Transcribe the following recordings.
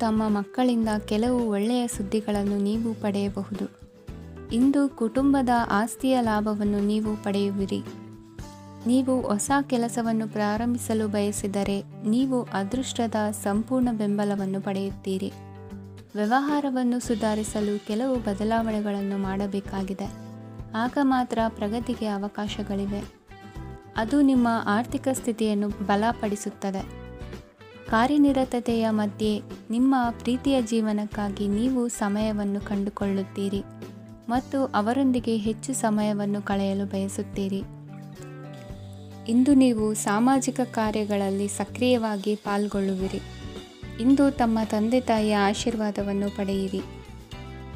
ತಮ್ಮ ಮಕ್ಕಳಿಂದ ಕೆಲವು ಒಳ್ಳೆಯ ಸುದ್ದಿಗಳನ್ನು ನೀವು ಪಡೆಯಬಹುದು. ಇಂದು ಕುಟುಂಬದ ಆಸ್ತಿಯ ಲಾಭವನ್ನು ನೀವು ಪಡೆಯುವಿರಿ. ನೀವು ಹೊಸ ಕೆಲಸವನ್ನು ಪ್ರಾರಂಭಿಸಲು ಬಯಸಿದರೆ ನೀವು ಅದೃಷ್ಟದ ಸಂಪೂರ್ಣ ಬೆಂಬಲವನ್ನು ಪಡೆಯುತ್ತೀರಿ. ವ್ಯವಹಾರವನ್ನು ಸುಧಾರಿಸಲು ಕೆಲವು ಬದಲಾವಣೆಗಳನ್ನು ಮಾಡಬೇಕಾಗಿದೆ. ಆಗ ಮಾತ್ರ ಪ್ರಗತಿಗೆ ಅವಕಾಶಗಳಿವೆ. ಅದು ನಿಮ್ಮ ಆರ್ಥಿಕ ಸ್ಥಿತಿಯನ್ನು ಬಲಪಡಿಸುತ್ತದೆ. ಕಾರ್ಯನಿರತತೆಯ ಮಧ್ಯೆ ನಿಮ್ಮ ಪ್ರೀತಿಯ ಜೀವನಕ್ಕಾಗಿ ನೀವು ಸಮಯವನ್ನು ಕಂಡುಕೊಳ್ಳುತ್ತೀರಿ ಮತ್ತು ಅವರೊಂದಿಗೆ ಹೆಚ್ಚು ಸಮಯವನ್ನು ಕಳೆಯಲು ಬಯಸುತ್ತೀರಿ. ಇಂದು ನೀವು ಸಾಮಾಜಿಕ ಕಾರ್ಯಗಳಲ್ಲಿ ಸಕ್ರಿಯವಾಗಿ ಪಾಲ್ಗೊಳ್ಳುವಿರಿ. ಇಂದು ತಮ್ಮ ತಂದೆ ತಾಯಿಯ ಆಶೀರ್ವಾದವನ್ನು ಪಡೆಯಿರಿ.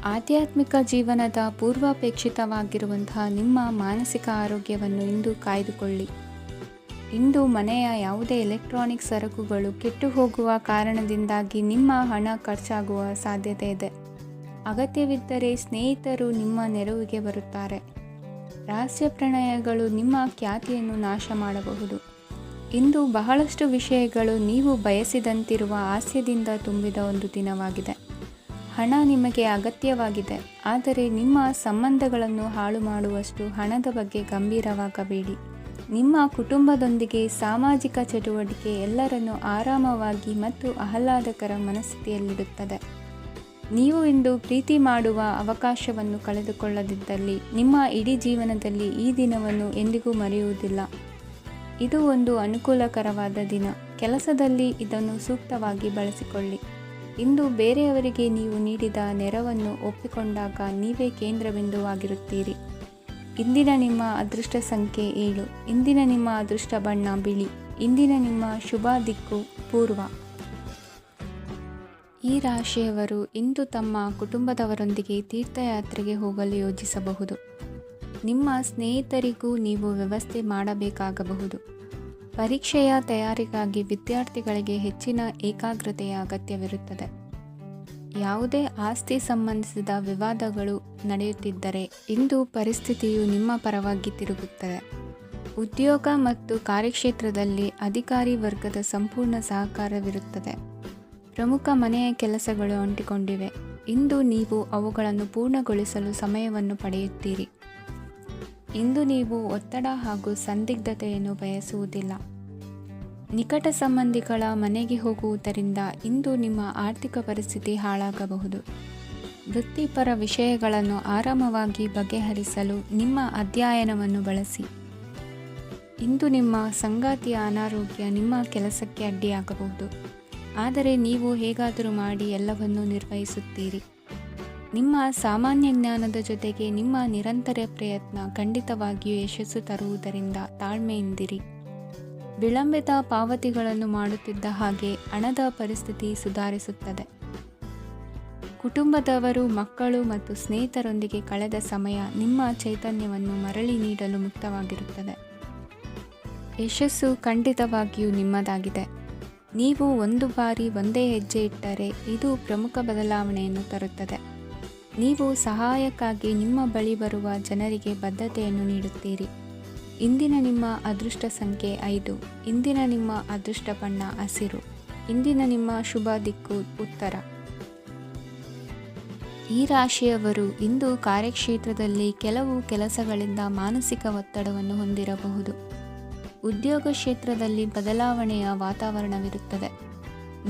ಆಧ್ಯಾತ್ಮಿಕ ಜೀವನದ ಪೂರ್ವಾಪೇಕ್ಷಿತವಾಗಿರುವಂತಹ ನಿಮ್ಮ ಮಾನಸಿಕ ಆರೋಗ್ಯವನ್ನು ಇಂದು ಕಾಯ್ದುಕೊಳ್ಳಿ. ಇಂದು ಮನೆಯ ಯಾವುದೇ ಎಲೆಕ್ಟ್ರಾನಿಕ್ ಸರಕುಗಳು ಕೆಟ್ಟು ಹೋಗುವ ಕಾರಣದಿಂದಾಗಿ ನಿಮ್ಮ ಹಣ ಖರ್ಚಾಗುವ ಸಾಧ್ಯತೆ ಇದೆ. ಅಗತ್ಯವಿದ್ದರೆ ಸ್ನೇಹಿತರು ನಿಮ್ಮ ನೆರವಿಗೆ ಬರುತ್ತಾರೆ. ರಹಸ್ಯ ಪ್ರಣಯಗಳು ನಿಮ್ಮ ಖ್ಯಾತಿಯನ್ನು ನಾಶ ಮಾಡಬಹುದು. ಇಂದು ಬಹಳಷ್ಟು ವಿಷಯಗಳು ನೀವು ಬಯಸಿದಂತಿರುವ ಹಾಸ್ಯದಿಂದ ತುಂಬಿದ ಒಂದು ದಿನವಾಗಿದೆ. ಹಣ ನಿಮಗೆ ಅಗತ್ಯವಾಗಿದೆ, ಆದರೆ ನಿಮ್ಮ ಸಂಬಂಧಗಳನ್ನು ಹಾಳು ಮಾಡುವಷ್ಟು ಹಣದ ಬಗ್ಗೆ ಗಂಭೀರವಾಗಬೇಡಿ. ನಿಮ್ಮ ಕುಟುಂಬದೊಂದಿಗೆ ಸಾಮಾಜಿಕ ಚಟುವಟಿಕೆ ಎಲ್ಲರನ್ನೂ ಆರಾಮವಾಗಿ ಮತ್ತು ಆಹ್ಲಾದಕರ ಮನಸ್ಥಿತಿಯಲ್ಲಿಡುತ್ತದೆ. ನೀವು ಇಂದು ಪ್ರೀತಿ ಮಾಡುವ ಅವಕಾಶವನ್ನು ಕಳೆದುಕೊಳ್ಳದಿದ್ದಲ್ಲಿ ನಿಮ್ಮ ಇಡೀ ಜೀವನದಲ್ಲಿ ಈ ದಿನವನ್ನು ಎಂದಿಗೂ ಮರೆಯುವುದಿಲ್ಲ. ಇದು ಒಂದು ಅನುಕೂಲಕರವಾದ ದಿನ. ಕೆಲಸದಲ್ಲಿ ಇದನ್ನು ಸೂಕ್ತವಾಗಿ ಬಳಸಿಕೊಳ್ಳಿ. ಇಂದು ಬೇರೆಯವರಿಗೆ ನೀವು ನೀಡಿದ ನೆರವನ್ನು ಒಪ್ಪಿಕೊಂಡಾಗ ನೀವೇ ಕೇಂದ್ರಬಿಂದುವಾಗಿರುತ್ತೀರಿ. ಇಂದಿನ ನಿಮ್ಮ ಅದೃಷ್ಟ ಸಂಖ್ಯೆ 7. ಇಂದಿನ ನಿಮ್ಮ ಅದೃಷ್ಟ ಬಣ್ಣ ಬಿಳಿ. ಇಂದಿನ ನಿಮ್ಮ ಶುಭ ದಿಕ್ಕು ಪೂರ್ವ. ಈ ರಾಶಿಯವರು ಇಂದು ತಮ್ಮ ಕುಟುಂಬದವರೊಂದಿಗೆ ತೀರ್ಥಯಾತ್ರೆಗೆ ಹೋಗಲು ಯೋಜಿಸಬಹುದು. ನಿಮ್ಮ ಸ್ನೇಹಿತರಿಗೂ ನೀವು ವ್ಯವಸ್ಥೆ ಮಾಡಬೇಕಾಗಬಹುದು. ಪರೀಕ್ಷೆಯ ತಯಾರಿಗಾಗಿ ವಿದ್ಯಾರ್ಥಿಗಳಿಗೆ ಹೆಚ್ಚಿನ ಏಕಾಗ್ರತೆಯ ಅಗತ್ಯವಿರುತ್ತದೆ. ಯಾವುದೇ ಆಸ್ತಿ ಸಂಬಂಧಿಸಿದ ವಿವಾದಗಳು ನಡೆಯುತ್ತಿದ್ದರೆ ಇಂದು ಪರಿಸ್ಥಿತಿಯು ನಿಮ್ಮ ಪರವಾಗಿ ತಿರುಗುತ್ತದೆ. ಉದ್ಯೋಗ ಮತ್ತು ಕಾರ್ಯಕ್ಷೇತ್ರದಲ್ಲಿ ಅಧಿಕಾರಿ ವರ್ಗದ ಸಂಪೂರ್ಣ ಸಹಕಾರವಿರುತ್ತದೆ. ಪ್ರಮುಖ ಮನೆಯ ಕೆಲಸಗಳು ಅಂಟಿಕೊಂಡಿವೆ. ಇಂದು ನೀವು ಅವುಗಳನ್ನು ಪೂರ್ಣಗೊಳಿಸಲು ಸಮಯವನ್ನು ಪಡೆಯುತ್ತೀರಿ. ಇಂದು ನೀವು ಒತ್ತಡ ಹಾಗೂ ಸಂದಿಗ್ಧತೆಯನ್ನು ಬಯಸುವುದಿಲ್ಲ. ನಿಕಟ ಸಂಬಂಧಿಗಳ ಮನೆಗೆ ಹೋಗುವುದರಿಂದ ಇಂದು ನಿಮ್ಮ ಆರ್ಥಿಕ ಪರಿಸ್ಥಿತಿ ಹಾಳಾಗಬಹುದು. ವೃತ್ತಿಪರ ವಿಷಯಗಳನ್ನು ಆರಾಮವಾಗಿ ಬಗೆಹರಿಸಲು ನಿಮ್ಮ ಅಧ್ಯಯನವನ್ನು ಬಳಸಿ. ಇಂದು ನಿಮ್ಮ ಸಂಗಾತಿಯ ಅನಾರೋಗ್ಯ ನಿಮ್ಮ ಕೆಲಸಕ್ಕೆ ಅಡ್ಡಿಯಾಗಬಹುದು, ಆದರೆ ನೀವು ಹೇಗಾದರೂ ಮಾಡಿ ಎಲ್ಲವನ್ನೂ ನಿರ್ವಹಿಸುತ್ತೀರಿ. ನಿಮ್ಮ ಸಾಮಾನ್ಯ ಜ್ಞಾನದ ಜೊತೆಗೆ ನಿಮ್ಮ ನಿರಂತರ ಪ್ರಯತ್ನ ಖಂಡಿತವಾಗಿಯೂ ಯಶಸ್ಸು ತರುವುದರಿಂದ ತಾಳ್ಮೆಯಿಂದಿರಿ. ವಿಳಂಬಿತ ಪಾವತಿಗಳನ್ನು ಮಾಡುತ್ತಿದ್ದ ಹಾಗೆ ಹಣದ ಪರಿಸ್ಥಿತಿ ಸುಧಾರಿಸುತ್ತದೆ. ಕುಟುಂಬದವರು, ಮಕ್ಕಳು ಮತ್ತು ಸ್ನೇಹಿತರೊಂದಿಗೆ ಕಳೆದ ಸಮಯ ನಿಮ್ಮ ಚೈತನ್ಯವನ್ನು ಮರಳಿ ನೀಡಲು ಮುಕ್ತವಾಗಿರುತ್ತದೆ. ಯಶಸ್ಸು ಖಂಡಿತವಾಗಿಯೂ ನಿಮ್ಮದಾಗಿದೆ. ನೀವು ಒಂದು ಬಾರಿ ಒಂದೇ ಹೆಜ್ಜೆ ಇಟ್ಟರೆ ಇದು ಪ್ರಮುಖ ಬದಲಾವಣೆಯನ್ನು ತರುತ್ತದೆ. ನೀವು ಸಹಾಯಕ್ಕಾಗಿ ನಿಮ್ಮ ಬಳಿ ಬರುವ ಜನರಿಗೆ ಬದ್ಧತೆಯನ್ನು ನೀಡುತ್ತೀರಿ. ಇಂದಿನ ನಿಮ್ಮ ಅದೃಷ್ಟ ಸಂಖ್ಯೆ 5. ಇಂದಿನ ನಿಮ್ಮ ಅದೃಷ್ಟ ಬಣ್ಣ ಹಸಿರು. ಇಂದಿನ ನಿಮ್ಮ ಶುಭ ದಿಕ್ಕು ಉತ್ತರ. ಈ ರಾಶಿಯವರು ಇಂದು ಕಾರ್ಯಕ್ಷೇತ್ರದಲ್ಲಿ ಕೆಲವು ಕೆಲಸಗಳಿಂದ ಮಾನಸಿಕ ಒತ್ತಡವನ್ನು ಹೊಂದಿರಬಹುದು. ಉದ್ಯೋಗ ಕ್ಷೇತ್ರದಲ್ಲಿ ಬದಲಾವಣೆಯ ವಾತಾವರಣವಿರುತ್ತದೆ.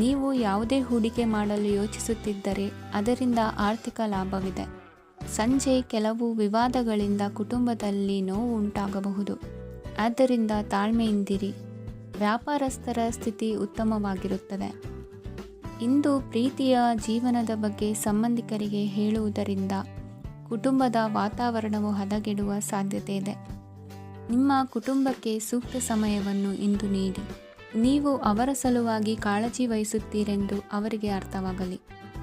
ನೀವು ಯಾವುದೇ ಹೂಡಿಕೆ ಮಾಡಲು ಯೋಚಿಸುತ್ತಿದ್ದರೆ ಅದರಿಂದ ಆರ್ಥಿಕ ಲಾಭವಿದೆ. ಸಂಜೆ ಕೆಲವು ವಿವಾದಗಳಿಂದ ಕುಟುಂಬದಲ್ಲಿ ನೋವು ಉಂಟಾಗಬಹುದು, ಆದ್ದರಿಂದ ತಾಳ್ಮೆಯಿಂದಿರಿ. ವ್ಯಾಪಾರಸ್ಥರ ಸ್ಥಿತಿ ಉತ್ತಮವಾಗಿರುತ್ತದೆ. ಇಂದು ಪ್ರೀತಿಯ ಜೀವನದ ಬಗ್ಗೆ ಸಂಬಂಧಿಕರಿಗೆ ಹೇಳುವುದರಿಂದ ಕುಟುಂಬದ ವಾತಾವರಣವು ಹದಗೆಡುವ ಸಾಧ್ಯತೆ ಇದೆ. ನಿಮ್ಮ ಕುಟುಂಬಕ್ಕೆ ಸೂಕ್ತ ಸಮಯವನ್ನು ಇಂದು ನೀಡಿ. ನೀವು ಅವರ ಸಲುವಾಗಿ ಕಾಳಜಿ ವಹಿಸುತ್ತೀರೆಂದು ಅವರಿಗೆ ಅರ್ಥವಾಗಲಿ.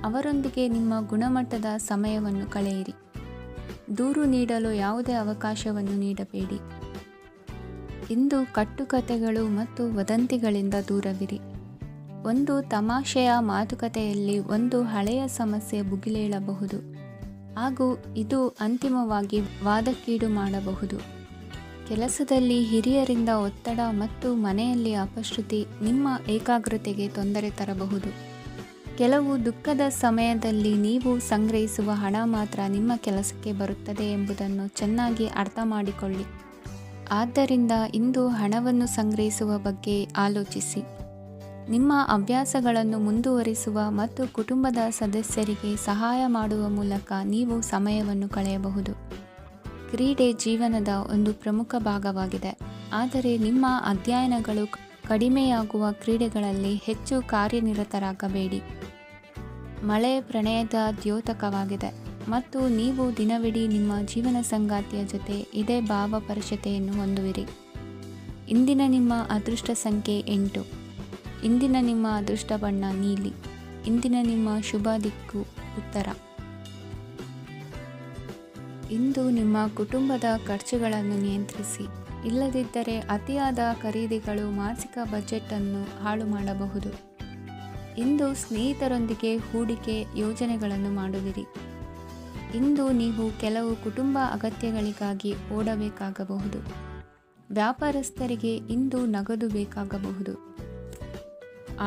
ಅವರೊಂದಿಗೆ ನಿಮ್ಮ ಗುಣಮಟ್ಟದ ಸಮಯವನ್ನು ಕಳೆಯಿರಿ. ದೂರು ನೀಡಲು ಯಾವುದೇ ಅವಕಾಶವನ್ನು ನೀಡಬೇಡಿ. ಇಂದು ಕಟ್ಟುಕತೆಗಳು ಮತ್ತು ವದಂತಿಗಳಿಂದ ದೂರವಿರಿ. ಒಂದು ತಮಾಷೆಯ ಮಾತುಕತೆಯಲ್ಲಿ ಒಂದು ಹಳೆಯ ಸಮಸ್ಯೆ ಭುಗಿಲೇಳಬಹುದು ಹಾಗೂ ಇದು ಅಂತಿಮವಾಗಿ ವಾದಕ್ಕೀಡು ಮಾಡಬಹುದು. ಕೆಲಸದಲ್ಲಿ ಹಿರಿಯರಿಂದ ಒತ್ತಡ ಮತ್ತು ಮನೆಯಲ್ಲಿ ಅಪಶ್ರುತಿ ನಿಮ್ಮ ಏಕಾಗ್ರತೆಗೆ ತೊಂದರೆ ತರಬಹುದು. ಕೆಲವು ದುಃಖದ ಸಮಯದಲ್ಲಿ ನೀವು ಸಂಗ್ರಹಿಸುವ ಹಣ ಮಾತ್ರ ನಿಮ್ಮ ಕೆಲಸಕ್ಕೆ ಬರುತ್ತದೆ ಎಂಬುದನ್ನು ಚೆನ್ನಾಗಿ ಅರ್ಥ ಮಾಡಿಕೊಳ್ಳಿ. ಆದ್ದರಿಂದ ಇಂದು ಹಣವನ್ನು ಸಂಗ್ರಹಿಸುವ ಬಗ್ಗೆ ಆಲೋಚಿಸಿ. ನಿಮ್ಮ ಅಭ್ಯಾಸಗಳನ್ನು ಮುಂದುವರಿಸುವ ಮತ್ತು ಕುಟುಂಬದ ಸದಸ್ಯರಿಗೆ ಸಹಾಯ ಮಾಡುವ ಮೂಲಕ ನೀವು ಸಮಯವನ್ನು ಕಳೆಯಬಹುದು. ಕ್ರೀಡೆ ಜೀವನದ ಒಂದು ಪ್ರಮುಖ ಭಾಗವಾಗಿದೆ, ಆದರೆ ನಿಮ್ಮ ಅಧ್ಯಯನಗಳು ಕಡಿಮೆಯಾಗುವ ಕ್ರೀಡೆಗಳಲ್ಲಿ ಹೆಚ್ಚು ಕಾರ್ಯನಿರತರಾಗಬೇಡಿ. ಮಳೆ ಪ್ರಣಯದ ದ್ಯೋತಕವಾಗಿದೆ ಮತ್ತು ನೀವು ದಿನವಿಡೀ ನಿಮ್ಮ ಜೀವನ ಸಂಗಾತಿಯ ಜೊತೆ ಇದೇ ಭಾವಪರಿಷತೆಯನ್ನು ಹೊಂದುವಿರಿ. ಇಂದಿನ ನಿಮ್ಮ ಅದೃಷ್ಟ ಸಂಖ್ಯೆ 8. ಇಂದಿನ ನಿಮ್ಮ ಅದೃಷ್ಟ ಬಣ್ಣ ನೀಲಿ. ಇಂದಿನ ನಿಮ್ಮ ಶುಭ ದಿಕ್ಕು ಉತ್ತರ. ಇಂದು ನಿಮ್ಮ ಕುಟುಂಬದ ಖರ್ಚುಗಳನ್ನು ನಿಯಂತ್ರಿಸಿ, ಇಲ್ಲದಿದ್ದರೆ ಅತಿಯಾದ ಖರೀದಿಗಳು ಮಾಸಿಕ ಬಜೆಟ್ ಅನ್ನು ಹಾಳು ಮಾಡಬಹುದು. ಇಂದು ಸ್ನೇಹಿತರೊಂದಿಗೆ ಹೂಡಿಕೆ ಯೋಜನೆಗಳನ್ನು ಮಾಡುವಿರಿ. ಇಂದು ನೀವು ಕೆಲವು ಕುಟುಂಬ ಅಗತ್ಯಗಳಿಗಾಗಿ ಓಡಬೇಕಾಗಬಹುದು. ವ್ಯಾಪಾರಸ್ಥರಿಗೆ ಇಂದು ನಗದು ಬೇಕಾಗಬಹುದು.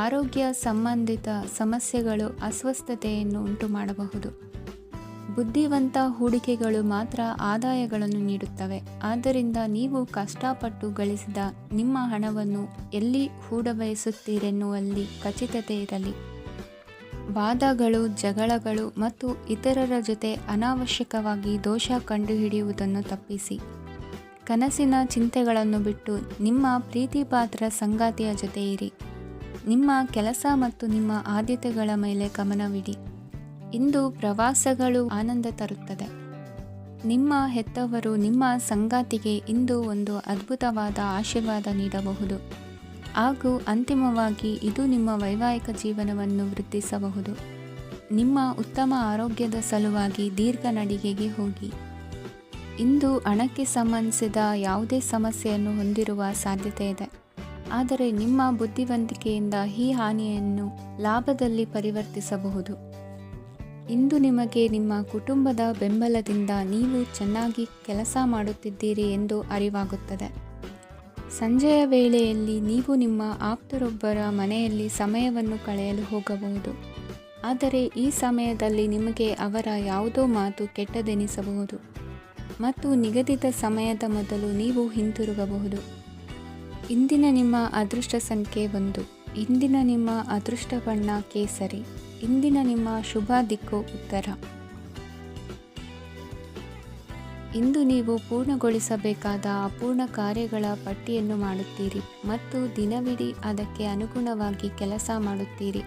ಆರೋಗ್ಯ ಸಂಬಂಧಿತ ಸಮಸ್ಯೆಗಳು ಅಸ್ವಸ್ಥತೆಯನ್ನು ಉಂಟುಮಾಡಬಹುದು. ಬುದ್ಧಿವಂತ ಹೂಡಿಕೆಗಳು ಮಾತ್ರ ಆದಾಯಗಳನ್ನು ನೀಡುತ್ತವೆ. ಆದ್ದರಿಂದ ನೀವು ಕಷ್ಟಪಟ್ಟು ಗಳಿಸಿದ ನಿಮ್ಮ ಹಣವನ್ನು ಎಲ್ಲಿ ಹೂಡಬಯಸುತ್ತೀರೆನ್ನುವಲ್ಲಿ ಖಚಿತತೆ ಇರಲಿ. ವಾದಗಳು, ಜಗಳಗಳು ಮತ್ತು ಇತರರ ಜೊತೆ ಅನಾವಶ್ಯಕವಾಗಿ ದೋಷ ಕಂಡುಹಿಡಿಯುವುದನ್ನು ತಪ್ಪಿಸಿ. ಕನಸಿನ ಚಿಂತೆಗಳನ್ನು ಬಿಟ್ಟು ನಿಮ್ಮ ಪ್ರೀತಿಪಾತ್ರ ಸಂಗಾತಿಯ ಜೊತೆ ಇರಿ. ನಿಮ್ಮ ಕೆಲಸ ಮತ್ತು ನಿಮ್ಮ ಆದ್ಯತೆಗಳ ಮೇಲೆ ಗಮನವಿಡಿ. ಇಂದು ಪ್ರವಾಸಗಳು ಆನಂದ ತರುತ್ತದೆ. ನಿಮ್ಮ ಹೆತ್ತವರು ನಿಮ್ಮ ಸಂಗಾತಿಗೆ ಇಂದು ಒಂದು ಅದ್ಭುತವಾದ ಆಶೀರ್ವಾದ ನೀಡಬಹುದು ಹಾಗೂ ಅಂತಿಮವಾಗಿ ಇದು ನಿಮ್ಮ ವೈವಾಹಿಕ ಜೀವನವನ್ನು ವೃದ್ಧಿಸಬಹುದು. ನಿಮ್ಮ ಉತ್ತಮ ಆರೋಗ್ಯದ ಸಲುವಾಗಿ ದೀರ್ಘ ನಡಿಗೆಗೆ ಹೋಗಿ. ಇಂದು ಹಣಕ್ಕೆ ಸಂಬಂಧಿಸಿದ ಯಾವುದೇ ಸಮಸ್ಯೆಯನ್ನು ಹೊಂದಿರುವ ಸಾಧ್ಯತೆ ಇದೆ, ಆದರೆ ನಿಮ್ಮ ಬುದ್ಧಿವಂತಿಕೆಯಿಂದ ಈ ಹಾನಿಯನ್ನು ಲಾಭದಲ್ಲಿ ಪರಿವರ್ತಿಸಬಹುದು. ಇಂದು ನಿಮಗೆ ನಿಮ್ಮ ಕುಟುಂಬದ ಬೆಂಬಲದಿಂದ ನೀವು ಚೆನ್ನಾಗಿ ಕೆಲಸ ಮಾಡುತ್ತಿದ್ದೀರಿ ಎಂದು ಅರಿವಾಗುತ್ತದೆ. ಸಂಜೆಯ ವೇಳೆಯಲ್ಲಿ ನೀವು ನಿಮ್ಮ ಆಪ್ತರೊಬ್ಬರ ಮನೆಯಲ್ಲಿ ಸಮಯವನ್ನು ಕಳೆಯಲು ಹೋಗಬಹುದು, ಆದರೆ ಈ ಸಮಯದಲ್ಲಿ ನಿಮಗೆ ಅವರ ಯಾವುದೋ ಮಾತು ಕೆಟ್ಟದೆನಿಸಬಹುದು ಮತ್ತು ನಿಗದಿತ ಸಮಯದ ಮೊದಲು ನೀವು ಹಿಂತಿರುಗಬಹುದು. ಇಂದಿನ ನಿಮ್ಮ ಅದೃಷ್ಟ ಸಂಖ್ಯೆ 1. ಇಂದಿನ ನಿಮ್ಮ ಅದೃಷ್ಟ ಬಣ್ಣ ಕೇಸರಿ. ಇಂದಿನ ನಿಮ್ಮ ಶುಭ ದಿಕ್ಕು ಉತ್ತರ. ಇಂದು ನೀವು ಪೂರ್ಣಗೊಳಿಸಬೇಕಾದ ಅಪೂರ್ಣ ಕಾರ್ಯಗಳ ಪಟ್ಟಿಯನ್ನು ಮಾಡುತ್ತೀರಿ ಮತ್ತು ದಿನವಿಡೀ ಅದಕ್ಕೆ ಅನುಗುಣವಾಗಿ ಕೆಲಸ ಮಾಡುತ್ತೀರಿ.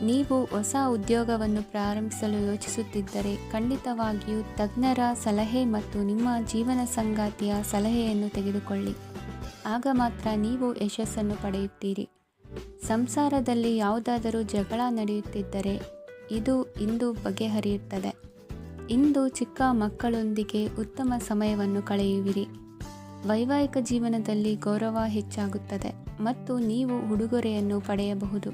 ನೀವು ಹೊಸ ಉದ್ಯೋಗವನ್ನು ಪ್ರಾರಂಭಿಸಲು ಯೋಚಿಸುತ್ತಿದ್ದರೆ ಖಂಡಿತವಾಗಿಯೂ ತಜ್ಞರ ಸಲಹೆ ಮತ್ತು ನಿಮ್ಮ ಜೀವನ ಸಂಗಾತಿಯ ಸಲಹೆಯನ್ನು ತೆಗೆದುಕೊಳ್ಳಿ. ಆಗ ಮಾತ್ರ ನೀವು ಯಶಸ್ಸನ್ನು ಪಡೆಯುತ್ತೀರಿ. ಸಂಸಾರದಲ್ಲಿ ಯಾವುದಾದರೂ ಜಗಳ ನಡೆಯುತ್ತಿದ್ದರೆ ಇದು ಇಂದು ಬಗೆಹರಿಯುತ್ತದೆ. ಇಂದು ಚಿಕ್ಕ ಮಕ್ಕಳೊಂದಿಗೆ ಉತ್ತಮ ಸಮಯವನ್ನು ಕಳೆಯುವಿರಿ. ವೈವಾಹಿಕ ಜೀವನದಲ್ಲಿ ಗೌರವ ಹೆಚ್ಚಾಗುತ್ತದೆ ಮತ್ತು ನೀವು ಉಡುಗೊರೆಯನ್ನು ಪಡೆಯಬಹುದು.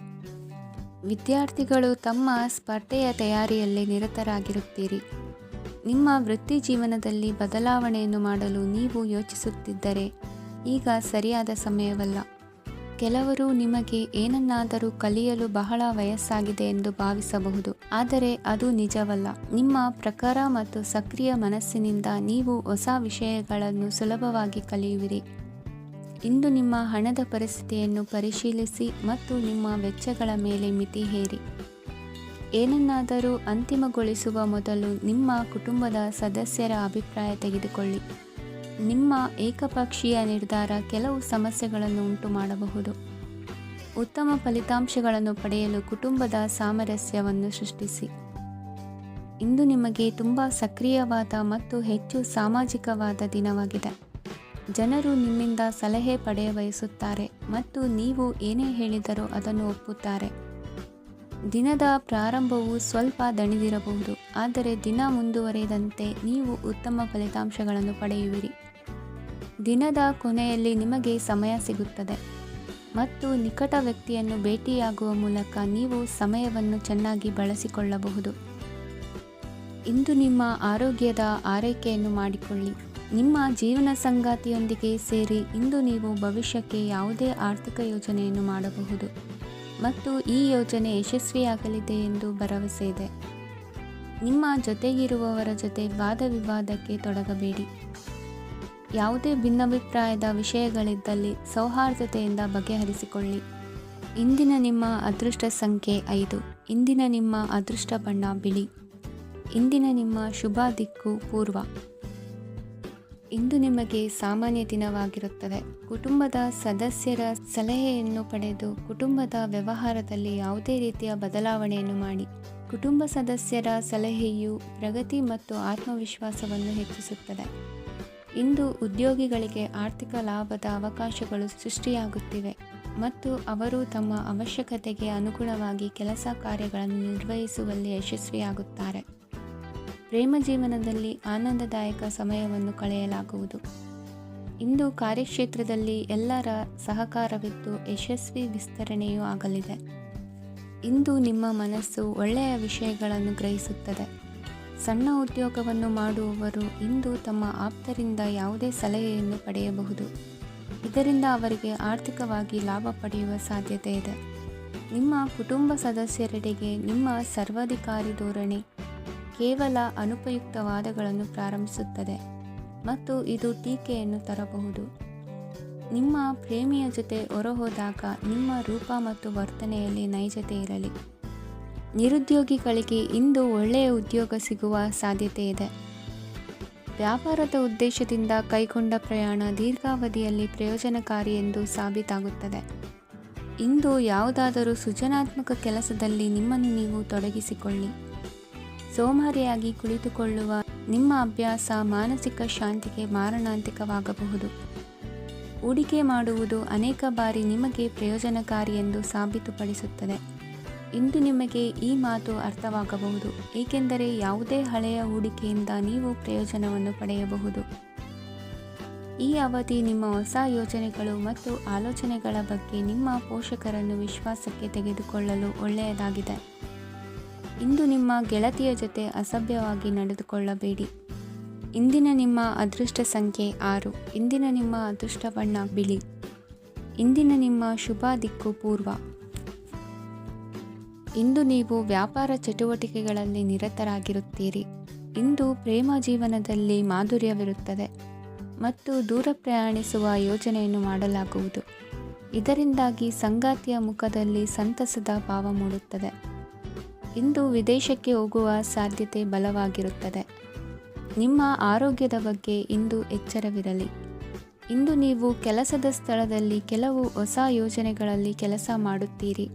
ವಿದ್ಯಾರ್ಥಿಗಳು ತಮ್ಮ ಸ್ಪರ್ಧೆಯ ತಯಾರಿಯಲ್ಲಿ ನಿರತರಾಗಿರುತ್ತೀರಿ. ನಿಮ್ಮ ವೃತ್ತಿ ಜೀವನದಲ್ಲಿ ಬದಲಾವಣೆಯನ್ನು ಮಾಡಲು ನೀವು ಯೋಚಿಸುತ್ತಿದ್ದರೆ ಈಗ ಸರಿಯಾದ ಸಮಯವಲ್ಲ. ಕೆಲವರು ನಿಮಗೆ ಏನನ್ನಾದರೂ ಕಲಿಯಲು ಬಹಳ ವಯಸ್ಸಾಗಿದೆ ಎಂದು ಭಾವಿಸಬಹುದು, ಆದರೆ ಅದು ನಿಜವಲ್ಲ. ನಿಮ್ಮ ಪ್ರಖರ ಮತ್ತು ಸಕ್ರಿಯ ಮನಸ್ಸಿನಿಂದ ನೀವು ಹೊಸ ವಿಷಯಗಳನ್ನು ಸುಲಭವಾಗಿ ಕಲಿಯುವಿರಿ. ಇಂದು ನಿಮ್ಮ ಹಣದ ಪರಿಸ್ಥಿತಿಯನ್ನು ಪರಿಶೀಲಿಸಿ ಮತ್ತು ನಿಮ್ಮ ವೆಚ್ಚಗಳ ಮೇಲೆ ಮಿತಿ ಹೇರಿ. ಏನನ್ನಾದರೂ ಅಂತಿಮಗೊಳಿಸುವ ಮೊದಲು ನಿಮ್ಮ ಕುಟುಂಬದ ಸದಸ್ಯರ ಅಭಿಪ್ರಾಯ ತೆಗೆದುಕೊಳ್ಳಿ. ನಿಮ್ಮ ಏಕಪಕ್ಷೀಯ ನಿರ್ಧಾರ ಕೆಲವು ಸಮಸ್ಯೆಗಳನ್ನು ಉಂಟು ಮಾಡಬಹುದು. ಉತ್ತಮ ಫಲಿತಾಂಶಗಳನ್ನು ಪಡೆಯಲು ಕುಟುಂಬದ ಸಾಮರಸ್ಯವನ್ನು ಸೃಷ್ಟಿಸಿ. ಇಂದು ನಿಮಗೆ ತುಂಬ ಸಕ್ರಿಯವಾದ ಮತ್ತು ಹೆಚ್ಚು ಸಾಮಾಜಿಕವಾದ ದಿನವಾಗಿದೆ. ಜನರು ನಿಮ್ಮಿಂದ ಸಲಹೆ ಪಡೆಯಬಯಸುತ್ತಾರೆ ಮತ್ತು ನೀವು ಏನೇ ಹೇಳಿದರೂ ಅದನ್ನು ಒಪ್ಪುತ್ತಾರೆ. ದಿನದ ಪ್ರಾರಂಭವು ಸ್ವಲ್ಪ ದಣಿದಿರಬಹುದು, ಆದರೆ ದಿನ ಮುಂದುವರಿದಂತೆ ನೀವು ಉತ್ತಮ ಫಲಿತಾಂಶಗಳನ್ನು ಪಡೆಯುವಿರಿ. ದಿನದ ಕೊನೆಯಲ್ಲಿ ನಿಮಗೆ ಸಮಯ ಸಿಗುತ್ತದೆ ಮತ್ತು ನಿಕಟ ವ್ಯಕ್ತಿಯನ್ನು ಭೇಟಿಯಾಗುವ ಮೂಲಕ ನೀವು ಸಮಯವನ್ನು ಚೆನ್ನಾಗಿ ಬಳಸಿಕೊಳ್ಳಬಹುದು. ಇಂದು ನಿಮ್ಮ ಆರೋಗ್ಯದ ಆರೈಕೆಯನ್ನು ಮಾಡಿಕೊಳ್ಳಿ. ನಿಮ್ಮ ಜೀವನ ಸಂಗಾತಿಯೊಂದಿಗೆ ಸೇರಿ ಇಂದು ನೀವು ಭವಿಷ್ಯಕ್ಕೆ ಯಾವುದೇ ಆರ್ಥಿಕ ಯೋಜನೆಯನ್ನು ಮಾಡಬಹುದು ಮತ್ತು ಈ ಯೋಜನೆ ಯಶಸ್ವಿಯಾಗಲಿದೆ ಎಂದು ಭರವಸೆ ಇದೆ. ನಿಮ್ಮ ಜೊತೆಗಿರುವವರ ಜೊತೆ ವಾದ ವಿವಾದಕ್ಕೆ ತೊಡಗಬೇಡಿ. ಯಾವುದೇ ಭಿನ್ನಾಭಿಪ್ರಾಯದ ವಿಷಯಗಳಿದ್ದಲ್ಲಿ ಸೌಹಾರ್ದತೆಯಿಂದ ಬಗೆಹರಿಸಿಕೊಳ್ಳಿ. ಇಂದಿನ ನಿಮ್ಮ ಅದೃಷ್ಟ ಸಂಖ್ಯೆ 5. ಇಂದಿನ ನಿಮ್ಮ ಅದೃಷ್ಟ ಬಣ್ಣ ಬಿಳಿ. ಇಂದಿನ ನಿಮ್ಮ ಶುಭ ದಿಕ್ಕು ಪೂರ್ವ. ಇಂದು ನಿಮಗೆ ಸಾಮಾನ್ಯ ದಿನವಾಗಿರುತ್ತದೆ. ಕುಟುಂಬದ ಸದಸ್ಯರ ಸಲಹೆಯನ್ನು ಪಡೆದು ಕುಟುಂಬದ ವ್ಯವಹಾರದಲ್ಲಿ ಯಾವುದೇ ರೀತಿಯ ಬದಲಾವಣೆಯನ್ನು ಮಾಡಿ. ಕುಟುಂಬ ಸದಸ್ಯರ ಸಲಹೆಯು ಪ್ರಗತಿ ಮತ್ತು ಆತ್ಮವಿಶ್ವಾಸವನ್ನು ಹೆಚ್ಚಿಸುತ್ತದೆ. ಇಂದು ಉದ್ಯೋಗಿಗಳಿಗೆ ಆರ್ಥಿಕ ಲಾಭದ ಅವಕಾಶಗಳು ಸೃಷ್ಟಿಯಾಗುತ್ತಿವೆ ಮತ್ತು ಅವರು ತಮ್ಮ ಅವಶ್ಯಕತೆಗೆ ಅನುಗುಣವಾಗಿ ಕೆಲಸ ಕಾರ್ಯಗಳನ್ನು ನಿರ್ವಹಿಸುವಲ್ಲಿ ಯಶಸ್ವಿಯಾಗುತ್ತಾರೆ. ಪ್ರೇಮ ಜೀವನದಲ್ಲಿ ಆನಂದದಾಯಕ ಸಮಯವನ್ನು ಕಳೆಯಲಾಗುವುದು. ಇಂದು ಕಾರ್ಯಕ್ಷೇತ್ರದಲ್ಲಿ ಎಲ್ಲರ ಸಹಕಾರವಿದ್ದು ಯಶಸ್ವಿ ವಿಸ್ತರಣೆಯೂ ಆಗಲಿದೆ. ಇಂದು ನಿಮ್ಮ ಮನಸ್ಸು ಒಳ್ಳೆಯ ವಿಷಯಗಳನ್ನು ಗ್ರಹಿಸುತ್ತದೆ. ಸಣ್ಣ ಉದ್ಯೋಗವನ್ನು ಮಾಡುವವರು ಇಂದು ತಮ್ಮ ಆಪ್ತರಿಂದ ಯಾವುದೇ ಸಲಹೆಯನ್ನು ಪಡೆಯಬಹುದು. ಇದರಿಂದ ಅವರಿಗೆ ಆರ್ಥಿಕವಾಗಿ ಲಾಭ ಪಡೆಯುವ ಸಾಧ್ಯತೆ ಇದೆ. ನಿಮ್ಮ ಕುಟುಂಬ ಸದಸ್ಯರೆಡೆಗೆ ನಿಮ್ಮ ಸರ್ವಾಧಿಕಾರಿ ಧೋರಣೆ ಕೇವಲ ಅನುಪಯುಕ್ತ ವಾದಗಳನ್ನು ಪ್ರಾರಂಭಿಸುತ್ತದೆ ಮತ್ತು ಇದು ಟೀಕೆಯನ್ನು ತರಬಹುದು. ನಿಮ್ಮ ಪ್ರೇಮಿಯ ಜೊತೆ ಹೊರಹೋದಾಗ ನಿಮ್ಮ ರೂಪ ಮತ್ತು ವರ್ತನೆಯಲ್ಲಿ ನೈಜತೆ ಇರಲಿ. ನಿರುದ್ಯೋಗಿಗಳಿಗೆ ಇಂದು ಒಳ್ಳೆಯ ಉದ್ಯೋಗ ಸಿಗುವ ಸಾಧ್ಯತೆ ಇದೆ. ವ್ಯಾಪಾರದ ಉದ್ದೇಶದಿಂದ ಕೈಗೊಂಡ ಪ್ರಯಾಣ ದೀರ್ಘಾವಧಿಯಲ್ಲಿ ಪ್ರಯೋಜನಕಾರಿ ಎಂದು ಸಾಬೀತಾಗುತ್ತದೆ. ಇಂದು ಯಾವುದಾದರೂ ಸೃಜನಾತ್ಮಕ ಕೆಲಸದಲ್ಲಿ ನಿಮ್ಮನ್ನು ನೀವು ತೊಡಗಿಸಿಕೊಳ್ಳಿ. ಸೋಮಾರಿಯಾಗಿ ಕುಳಿತುಕೊಳ್ಳುವ ನಿಮ್ಮ ಅಭ್ಯಾಸ ಮಾನಸಿಕ ಶಾಂತಿಗೆ ಮಾರಣಾಂತಿಕವಾಗಬಹುದು. ಹೂಡಿಕೆ ಮಾಡುವುದು ಅನೇಕ ಬಾರಿ ನಿಮಗೆ ಪ್ರಯೋಜನಕಾರಿ ಎಂದು ಸಾಬೀತುಪಡಿಸುತ್ತದೆ. ಇಂದು ನಿಮಗೆ ಈ ಮಾತು ಅರ್ಥವಾಗಬಹುದು, ಏಕೆಂದರೆ ಯಾವುದೇ ಹಳೆಯ ಹೂಡಿಕೆಯಿಂದ ನೀವು ಪ್ರಯೋಜನವನ್ನು ಪಡೆಯಬಹುದು. ಈ ಅವಧಿ ನಿಮ್ಮ ಹೊಸ ಯೋಜನೆಗಳು ಮತ್ತು ಆಲೋಚನೆಗಳ ಬಗ್ಗೆ ನಿಮ್ಮ ಪೋಷಕರನ್ನು ವಿಶ್ವಾಸಕ್ಕೆ ತೆಗೆದುಕೊಳ್ಳಲು ಒಳ್ಳೆಯದಾಗಿದೆ. ಇಂದು ನಿಮ್ಮ ಗೆಳತಿಯ ಜೊತೆ ಅಸಭ್ಯವಾಗಿ ನಡೆದುಕೊಳ್ಳಬೇಡಿ. ಇಂದಿನ ನಿಮ್ಮ ಅದೃಷ್ಟ ಸಂಖ್ಯೆ 6. ಇಂದಿನ ನಿಮ್ಮ ಅದೃಷ್ಟ ಬಣ್ಣ ಬಿಳಿ. ಇಂದಿನ ನಿಮ್ಮ ಶುಭ ದಿಕ್ಕು ಪೂರ್ವ. ಇಂದು ನೀವು ವ್ಯಾಪಾರ ಚಟುವಟಿಕೆಗಳಲ್ಲಿ ನಿರತರಾಗಿರುತ್ತೀರಿ. ಇಂದು ಪ್ರೇಮ ಜೀವನದಲ್ಲಿ ಮಾಧುರ್ಯವಿರುತ್ತದೆ ಮತ್ತು ದೂರ ಪ್ರಯಾಣಿಸುವ ಯೋಜನೆಯನ್ನು ಮಾಡಲಾಗುವುದು. ಇದರಿಂದಾಗಿ ಸಂಗಾತಿಯ ಮುಖದಲ್ಲಿ ಸಂತಸದ ಭಾವ ಮೂಡುತ್ತದೆ. ಇಂದು ವಿದೇಶಕ್ಕೆ ಹೋಗುವ ಸಾಧ್ಯತೆ ಬಲವಾಗಿರುತ್ತದೆ. ನಿಮ್ಮ ಆರೋಗ್ಯದ ಬಗ್ಗೆ ಇಂದು ಎಚ್ಚರವಿರಲಿ. ಇಂದು ನೀವು ಕೆಲಸದ ಸ್ಥಳದಲ್ಲಿ ಕೆಲವು ಹೊಸ ಯೋಜನೆಗಳಲ್ಲಿ ಕೆಲಸ ಮಾಡುತ್ತೀರಿ.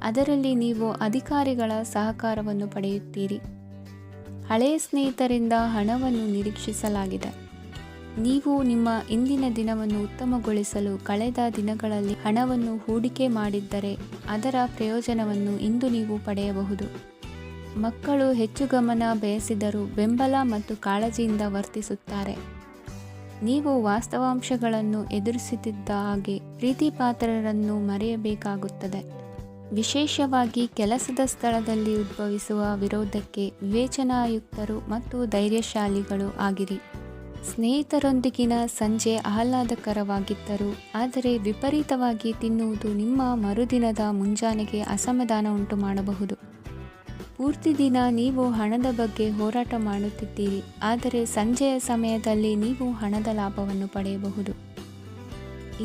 ಅದರಲ್ಲಿ ನೀವು ಅಧಿಕಾರಿಗಳ ಸಹಕಾರವನ್ನು ಪಡೆಯುತ್ತೀರಿ. ಹಳೆಯ ಸ್ನೇಹಿತರಿಂದ ಹಣವನ್ನು ನಿರೀಕ್ಷಿಸಲಾಗಿದೆ. ನೀವು ನಿಮ್ಮ ಇಂದಿನ ದಿನವನ್ನು ಉತ್ತಮಗೊಳಿಸಲು ಕಳೆದ ದಿನಗಳಲ್ಲಿ ಹಣವನ್ನು ಹೂಡಿಕೆ ಮಾಡಿದ್ದರೆ ಅದರ ಪ್ರಯೋಜನವನ್ನು ಇಂದು ನೀವು ಪಡೆಯಬಹುದು. ಮಕ್ಕಳು ಹೆಚ್ಚು ಗಮನ ಬಯಸಿದರೂ ಬೆಂಬಲ ಮತ್ತು ಕಾಳಜಿಯಿಂದ ವರ್ತಿಸುತ್ತಾರೆ. ನೀವು ವಾಸ್ತವಾಂಶಗಳನ್ನು ಎದುರಿಸುತ್ತಿದ್ದ ಹಾಗೆ ಪ್ರೀತಿಪಾತ್ರರನ್ನು ಮರೆಯಬೇಕಾಗುತ್ತದೆ. ವಿಶೇಷವಾಗಿ ಕೆಲಸದ ಸ್ಥಳದಲ್ಲಿ ಉದ್ಭವಿಸುವ ವಿರೋಧಕ್ಕೆ ವಿವೇಚನಾಯುಕ್ತರು ಮತ್ತು ಧೈರ್ಯಶಾಲಿಗಳು ಆಗಿರಿ. ಸ್ನೇಹಿತರೊಂದಿಗಿನ ಸಂಜೆ ಆಹ್ಲಾದಕರವಾಗಿದ್ದರೂ ಆದರೆ ವಿಪರೀತವಾಗಿ ತಿನ್ನುವುದು ನಿಮ್ಮ ಮರುದಿನದ ಮುಂಜಾನೆಗೆ ಅಸಮಾಧಾನ ಉಂಟು ಮಾಡಬಹುದು. ಪೂರ್ತಿ ದಿನ ನೀವು ಹಣದ ಬಗ್ಗೆ ಹೋರಾಟ ಮಾಡುತ್ತಿದ್ದೀರಿ, ಆದರೆ ಸಂಜೆಯ ಸಮಯದಲ್ಲಿ ನೀವು ಹಣದ ಲಾಭವನ್ನು ಪಡೆಯಬಹುದು.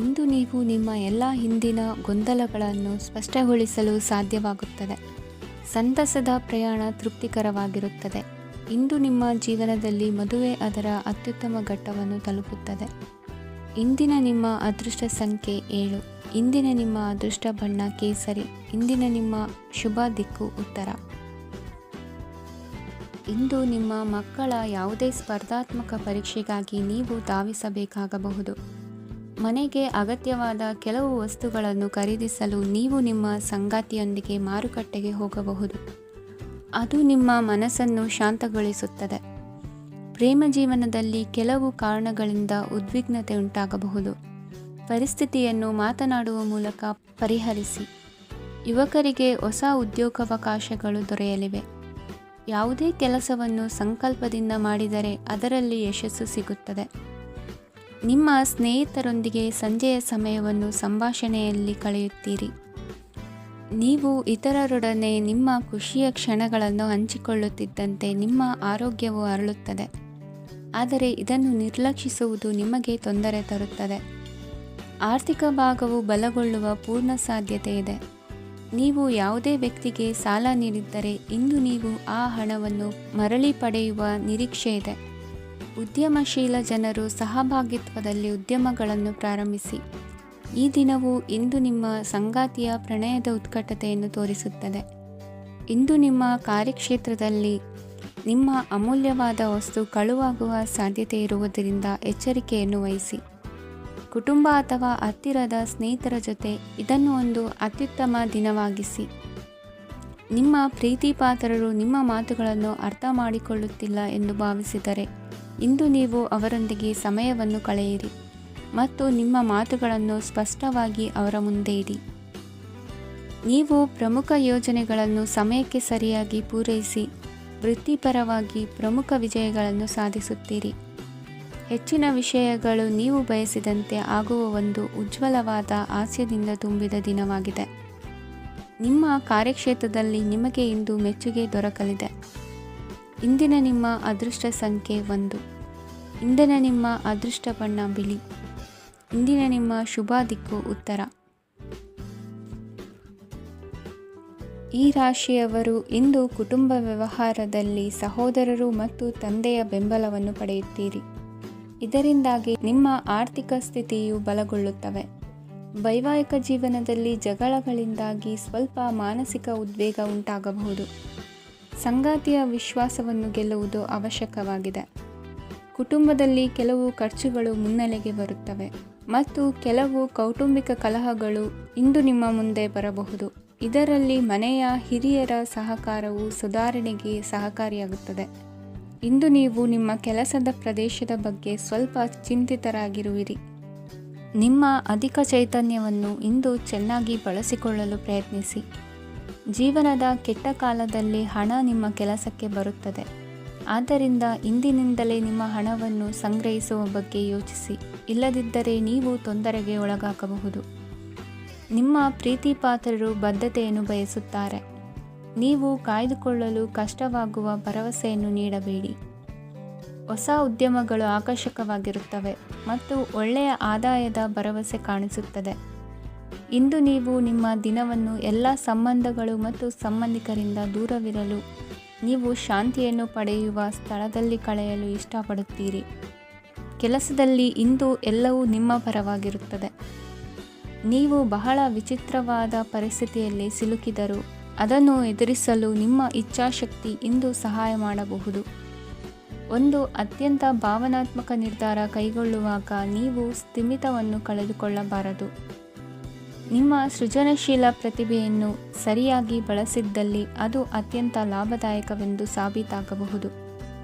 ಇಂದು ನೀವು ನಿಮ್ಮ ಎಲ್ಲ ಹಿಂದಿನ ಗೊಂದಲಗಳನ್ನು ಸ್ಪಷ್ಟಗೊಳಿಸಲು ಸಾಧ್ಯವಾಗುತ್ತದೆ. ಸಂತಸದ ಪ್ರಯಾಣ ತೃಪ್ತಿಕರವಾಗಿರುತ್ತದೆ. ಇಂದು ನಿಮ್ಮ ಜೀವನದಲ್ಲಿ ಮದುವೆ ಅದರ ಅತ್ಯುತ್ತಮ ಘಟ್ಟವನ್ನು ತಲುಪುತ್ತದೆ. ಇಂದಿನ ನಿಮ್ಮ ಅದೃಷ್ಟ ಸಂಖ್ಯೆ 7. ಇಂದಿನ ನಿಮ್ಮ ಅದೃಷ್ಟ ಬಣ್ಣ ಕೇಸರಿ. ಇಂದಿನ ನಿಮ್ಮ ಶುಭ ದಿಕ್ಕು ಉತ್ತರ. ಇಂದು ನಿಮ್ಮ ಮಕ್ಕಳ ಯಾವುದೇ ಸ್ಪರ್ಧಾತ್ಮಕ ಪರೀಕ್ಷೆಗಾಗಿ ನೀವು ಧಾವಿಸಬೇಕಾಗಬಹುದು. ಮನೆಗೆ ಅಗತ್ಯವಾದ ಕೆಲವು ವಸ್ತುಗಳನ್ನು ಖರೀದಿಸಲು ನೀವು ನಿಮ್ಮ ಸಂಗಾತಿಯೊಂದಿಗೆ ಮಾರುಕಟ್ಟೆಗೆ ಹೋಗಬಹುದು. ಅದು ನಿಮ್ಮ ಮನಸ್ಸನ್ನು ಶಾಂತಗೊಳಿಸುತ್ತದೆ. ಪ್ರೇಮ ಜೀವನದಲ್ಲಿ ಕೆಲವು ಕಾರಣಗಳಿಂದ ಉದ್ವಿಗ್ನತೆ ಉಂಟಾಗಬಹುದು. ಪರಿಸ್ಥಿತಿಯನ್ನು ಮಾತನಾಡುವ ಮೂಲಕ ಪರಿಹರಿಸಿ. ಯುವಕರಿಗೆ ಹೊಸ ಉದ್ಯೋಗಾವಕಾಶಗಳು ದೊರೆಯಲಿವೆ. ಯಾವುದೇ ಕೆಲಸವನ್ನು ಸಂಕಲ್ಪದಿಂದ ಮಾಡಿದರೆ ಅದರಲ್ಲಿ ಯಶಸ್ಸು ಸಿಗುತ್ತದೆ. ನಿಮ್ಮ ಸ್ನೇಹಿತರೊಂದಿಗೆ ಸಂಜೆಯ ಸಮಯವನ್ನು ಸಂಭಾಷಣೆಯಲ್ಲಿ ಕಳೆಯುತ್ತೀರಿ. ನೀವು ಇತರರೊಡನೆ ನಿಮ್ಮ ಖುಷಿಯ ಕ್ಷಣಗಳನ್ನು ಹಂಚಿಕೊಳ್ಳುತ್ತಿದ್ದಂತೆ ನಿಮ್ಮ ಆರೋಗ್ಯವು ಅರಳುತ್ತದೆ. ಆದರೆ ಇದನ್ನು ನಿರ್ಲಕ್ಷಿಸುವುದು ನಿಮಗೆ ತೊಂದರೆ ತರುತ್ತದೆ. ಆರ್ಥಿಕ ಭಾಗವು ಬಲಗೊಳ್ಳುವ ಪೂರ್ಣ ಸಾಧ್ಯತೆ ಇದೆ. ನೀವು ಯಾವುದೇ ವ್ಯಕ್ತಿಗೆ ಸಾಲ ನೀಡಿದ್ದರೆ ಇಂದು ನೀವು ಆ ಹಣವನ್ನು ಮರಳಿ ಪಡೆಯುವ ನಿರೀಕ್ಷೆ ಇದೆ. ಉದ್ಯಮಶೀಲ ಜನರು ಸಹಭಾಗಿತ್ವದಲ್ಲಿ ಉದ್ಯಮಗಳನ್ನು ಪ್ರಾರಂಭಿಸಿ. ಈ ದಿನವು ಇಂದು ನಿಮ್ಮ ಸಂಗಾತಿಯ ಪ್ರಣಯದ ಉತ್ಕಟತೆಯನ್ನು ತೋರಿಸುತ್ತದೆ. ಇಂದು ನಿಮ್ಮ ಕಾರ್ಯಕ್ಷೇತ್ರದಲ್ಲಿ ನಿಮ್ಮ ಅಮೂಲ್ಯವಾದ ವಸ್ತು ಕಳುವಾಗುವ ಸಾಧ್ಯತೆ ಇರುವುದರಿಂದ ಎಚ್ಚರಿಕೆಯನ್ನು ವಹಿಸಿ. ಕುಟುಂಬ ಅಥವಾ ಹತ್ತಿರದ ಸ್ನೇಹಿತರ ಜೊತೆ ಇದನ್ನು ಒಂದು ಅತ್ಯುತ್ತಮ ದಿನವಾಗಿಸಿ. ನಿಮ್ಮ ಪ್ರೀತಿಪಾತ್ರರು ನಿಮ್ಮ ಮಾತುಗಳನ್ನು ಅರ್ಥ ಮಾಡಿಕೊಳ್ಳುತ್ತಿಲ್ಲ ಎಂದು ಭಾವಿಸಿದರೆ ಇಂದು ನೀವು ಅವರೊಂದಿಗೆ ಸಮಯವನ್ನು ಕಳೆಯಿರಿ ಮತ್ತು ನಿಮ್ಮ ಮಾತುಗಳನ್ನು ಸ್ಪಷ್ಟವಾಗಿ ಅವರ ಮುಂದೆ ಇಡಿ. ನೀವು ಪ್ರಮುಖ ಯೋಜನೆಗಳನ್ನು ಸಮಯಕ್ಕೆ ಸರಿಯಾಗಿ ಪೂರೈಸಿ ವೃತ್ತಿಪರವಾಗಿ ಪ್ರಮುಖ ವಿಜಯಗಳನ್ನು ಸಾಧಿಸುತ್ತೀರಿ. ಹೆಚ್ಚಿನ ವಿಷಯಗಳು ನೀವು ಬಯಸಿದಂತೆ ಆಗುವ ಒಂದು ಉಜ್ವಲವಾದ ಹಾಸ್ಯದಿಂದ ತುಂಬಿದ ದಿನವಾಗಿದೆ. ನಿಮ್ಮ ಕಾರ್ಯಕ್ಷೇತ್ರದಲ್ಲಿ ನಿಮಗೆ ಇಂದು ಮೆಚ್ಚುಗೆ ದೊರಕಲಿದೆ. ಇಂದಿನ ನಿಮ್ಮ ಅದೃಷ್ಟ ಸಂಖ್ಯೆ 1. ಇಂದಿನ ನಿಮ್ಮ ಅದೃಷ್ಟ ಬಣ್ಣ ಬಿಳಿ. ಇಂದಿನ ನಿಮ್ಮ ಶುಭ ದಿಕ್ಕು ಉತ್ತರ. ಈ ರಾಶಿಯವರು ಇಂದು ಕುಟುಂಬ ವ್ಯವಹಾರದಲ್ಲಿ ಸಹೋದರರು ಮತ್ತು ತಂದೆಯ ಬೆಂಬಲವನ್ನು ಪಡೆಯುತ್ತೀರಿ. ಇದರಿಂದಾಗಿ ನಿಮ್ಮ ಆರ್ಥಿಕ ಸ್ಥಿತಿಯು ಬಲಗೊಳ್ಳುತ್ತವೆ. ವೈವಾಹಿಕ ಜೀವನದಲ್ಲಿ ಜಗಳಗಳಿಂದಾಗಿ ಸ್ವಲ್ಪ ಮಾನಸಿಕ ಉದ್ವೇಗ ಉಂಟಾಗಬಹುದು. ಸಂಗಾತಿಯ ವಿಶ್ವಾಸವನ್ನು ಗೆಲ್ಲುವುದು ಅವಶ್ಯಕವಾಗಿದೆ. ಕುಟುಂಬದಲ್ಲಿ ಕೆಲವು ಖರ್ಚುಗಳು ಮುನ್ನೆಲೆಗೆ ಬರುತ್ತವೆ ಮತ್ತು ಕೆಲವು ಕೌಟುಂಬಿಕ ಕಲಹಗಳು ಇಂದು ನಿಮ್ಮ ಮುಂದೆ ಬರಬಹುದು. ಇದರಲ್ಲಿ ಮನೆಯ ಹಿರಿಯರ ಸಹಕಾರವು ಸುಧಾರಣೆಗೆ ಸಹಕಾರಿಯಾಗುತ್ತದೆ. ಇಂದು ನೀವು ನಿಮ್ಮ ಕೆಲಸದ ಪ್ರದೇಶದ ಬಗ್ಗೆ ಸ್ವಲ್ಪ ಚಿಂತಿತರಾಗಿರುವಿರಿ. ನಿಮ್ಮ ಅಧಿಕ ಚೈತನ್ಯವನ್ನು ಇಂದು ಚೆನ್ನಾಗಿ ಬಳಸಿಕೊಳ್ಳಲು ಪ್ರಯತ್ನಿಸಿ. ಜೀವನದ ಕೆಟ್ಟ ಕಾಲದಲ್ಲಿ ಹಣ ನಿಮ್ಮ ಕೆಲಸಕ್ಕೆ ಬರುತ್ತದೆ. ಆದ್ದರಿಂದ ಇಂದಿನಿಂದಲೇ ನಿಮ್ಮ ಹಣವನ್ನು ಸಂಗ್ರಹಿಸುವ ಬಗ್ಗೆ ಯೋಚಿಸಿ. ಇಲ್ಲದಿದ್ದರೆ ನೀವು ತೊಂದರೆಗೆ ಒಳಗಾಗಬಹುದು. ನಿಮ್ಮ ಪ್ರೀತಿಪಾತ್ರರು ಬದ್ಧತೆಯನ್ನು ಬಯಸುತ್ತಾರೆ. ನೀವು ಕಾಯ್ದುಕೊಳ್ಳಲು ಕಷ್ಟವಾಗುವ ಭರವಸೆಯನ್ನು ನೀಡಬೇಡಿ. ಹೊಸ ಉದ್ಯಮಗಳು ಆಕರ್ಷಕವಾಗಿರುತ್ತವೆ ಮತ್ತು ಒಳ್ಳೆಯ ಆದಾಯದ ಭರವಸೆ ಕಾಣಿಸುತ್ತದೆ. ಇಂದು ನೀವು ನಿಮ್ಮ ದಿನವನ್ನು ಎಲ್ಲ ಸಂಬಂಧಗಳು ಮತ್ತು ಸಂಬಂಧಿಕರಿಂದ ದೂರವಿರಲು ನೀವು ಶಾಂತಿಯನ್ನು ಪಡೆಯುವ ಸ್ಥಳದಲ್ಲಿ ಕಳೆಯಲು ಇಷ್ಟಪಡುತ್ತೀರಿ. ಕೆಲಸದಲ್ಲಿ ಇಂದು ಎಲ್ಲವೂ ನಿಮ್ಮ ಪರವಾಗಿರುತ್ತದೆ. ನೀವು ಬಹಳ ವಿಚಿತ್ರವಾದ ಪರಿಸ್ಥಿತಿಯಲ್ಲಿ ಸಿಲುಕಿದರೂ ಅದನ್ನು ಎದುರಿಸಲು ನಿಮ್ಮ ಇಚ್ಛಾಶಕ್ತಿ ಇಂದು ಸಹಾಯ ಮಾಡಬಹುದು. ಒಂದು ಅತ್ಯಂತ ಭಾವನಾತ್ಮಕ ನಿರ್ಧಾರ ಕೈಗೊಳ್ಳುವಾಗ ನೀವು ಸ್ಥಿಮಿತವನ್ನು ಕಳೆದುಕೊಳ್ಳಬಾರದು. ನಿಮ್ಮ ಸೃಜನಶೀಲ ಪ್ರತಿಭೆಯನ್ನು ಸರಿಯಾಗಿ ಬಳಸಿದ್ದಲ್ಲಿ ಅದು ಅತ್ಯಂತ ಲಾಭದಾಯಕವೆಂದು ಸಾಬೀತಾಗಬಹುದು.